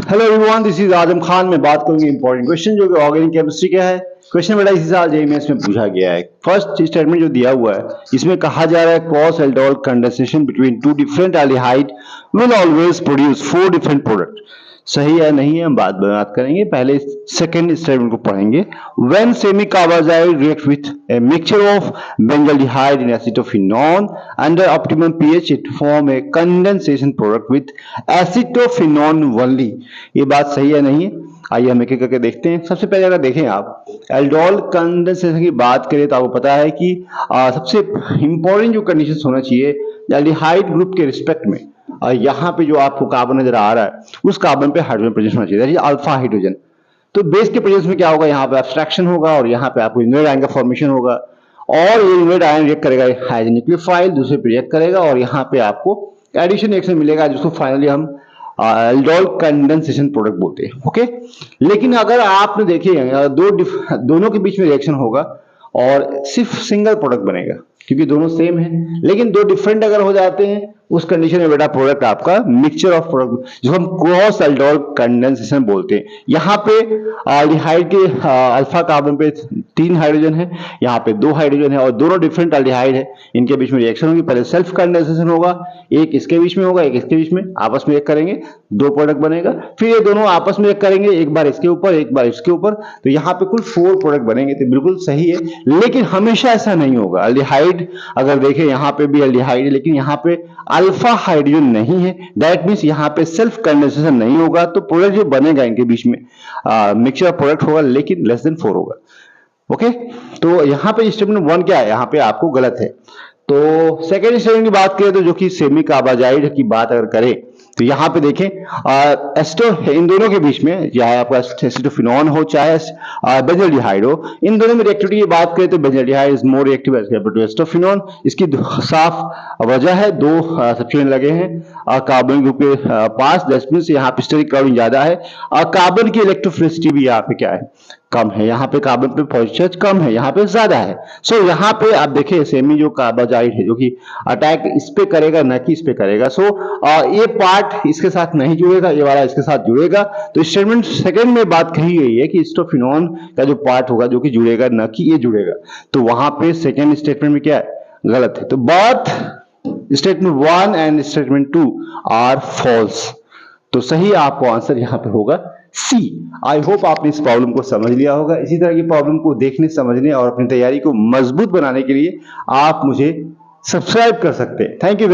Hello everyone, this is Azam Khan. मैं बात करूंगी इंपॉर्टेंट क्वेश्चन जो कि ऑर्गेनिक केमिस्ट्री का है। क्वेश्चन बेटा इसी साल जेईई मेंस में पूछा गया है। फर्स्ट स्टेटमेंट जो दिया हुआ है इसमें कहा जा रहा है cross aldol condensation between two different aldehyde will always produce four different product. सही है नहीं है हम बात करेंगे। पहले सेकंड स्टेटमेंट को पढ़ेंगे। When semi carbazide react with a mixture of benzaldehyde in acetophenone under optimum pH it form A condensation product with acetophenone only. ये बात सही है नहीं है? आइए हम एक एक करके देखते हैं। सबसे पहले अगर देखें आप एल्डोल कंडेंसेशन की बात करें तो आपको पता है कि सबसे इंपॉर्टेंट जो कंडीशन होना चाहिए एल्डिहाइड ग्रुप के रिस्पेक्ट में, यहाँ पे जो आपको कार्बन नजर आ रहा है उस कार्बन पे हाइड्रोजन प्रेजेंस होना चाहिए, अल्फा हाइड्रोजन। तो बेस के प्रेजेंस में क्या होगा, यहाँ पे एब्स्ट्रैक्शन होगा और यहाँ पे आपको यूनिट आयन का फॉर्मेशन होगा और ये यूनिट आयन रिएक्ट करेगा हाइड्रोजन न्यूक्लियोफाइल, दूसरे पे रिएक्ट करेगा और यहाँ पे आपको एडिशन रिएक्शन मिलेगा जिसको फाइनली हम एल्डोल कंडेंसेशन प्रोडक्ट बोलते हैं। ओके, लेकिन अगर आपने देखे दोनों के बीच में रिएक्शन होगा और सिर्फ सिंगल प्रोडक्ट बनेगा क्योंकि दोनों सेम है, लेकिन दो डिफरेंट अगर हो जाते हैं उस कंडीशन में बेटा प्रोडक्ट आपका मिक्सचर ऑफ प्रोडक्ट जिसको हम क्रॉस एल्डोल कंडेंसेशन बोलते हैं। यहाँ पे एल्डिहाइड के अल्फा कार्बन पे 3 हाइड्रोजन है, यहाँ पे 2 हाइड्रोजन है और दोनों डिफरेंट एल्डिहाइड है, इनके बीच में रिएक्शन होगी। पहले सेल्फ कंडेंसेशन होगा, एक इसके बीच में होगा एक इसके बीच में, आपस में एक करेंगे, 2 प्रोडक्ट बनेगा। फिर ये दोनों आपस में एक करेंगे, एक बार इसके ऊपर एक बार इसके ऊपर, तो यहाँ पे कुल 4 प्रोडक्ट बनेंगे। तो बिल्कुल सही है, लेकिन हमेशा ऐसा नहीं होगा। एल्डिहाइड अगर देखें यहाँ पे भी एल्डिहाइड है लेकिन यहाँ पे अल्फा हाइड्रोजन नहीं है, दैट मींस यहाँ पे सेल्फ कंडेंसेशन नहीं होगा, तो प्रोडक्ट जो बनेगा इनके बीच में मिक्सचर ऑफ प्रोडक्ट होगा लेकिन लेस देन 4 होगा। ओके, तो यहाँ पे स्टेटमेंट 1 क्या है, यहाँ पे आपको गलत है। तो सेकेंड स्टेटमेंट की बात करें तो जो कि सेमी कार्बाजाइड की बात अगर करें तो यहाँ पे देखें इन दोनों के बीच में चाहे आपका एसिटोफिनॉन हो चाहे बेंजल्डिहाइड हो, इन दोनों में रिएक्टिविटी की बात करें तो benzaldehyde is more reactive as compared to acetophenone. इसकी साफ वजह है, 2 सब्स्टिट्यूएंट लगे हैं कार्बन ग्रुप के पास, दैट मींस यहाँ पे स्टेरिक क्राउडिंग ज्यादा है। कार्बन की इलेक्ट्रोफिलिसिटी भी यहाँ पे क्या है, कम है। यहाँ पे कार्बन पे पॉजिटिव चार्ज कम है, यहाँ पे ज्यादा है। सो यहाँ पे आप देखिए सेमी जो कार्बाजाइड है जो कि अटैक इस पे करेगा न कि इस पे करेगा। सो ये पार्ट इसके साथ नहीं जुड़ेगा, ये वाला इसके साथ जुड़ेगा। तो स्टेटमेंट सेकंड में बात कही गई है कि एसिटोफिनॉन का जो पार्ट होगा जो कि जुड़ेगा न कि ये जुड़ेगा, तो वहां पे सेकंड स्टेटमेंट में क्या है, गलत है। तो बात statement 1 and statement 2 are false. तो सही आपको आंसर यहाँ पे होगा सी। आई होप आपने इस प्रॉब्लम को समझ लिया होगा। इसी तरह की प्रॉब्लम को देखने समझने और अपनी तैयारी को मजबूत बनाने के लिए आप मुझे सब्सक्राइब कर सकते हैं। Thank you.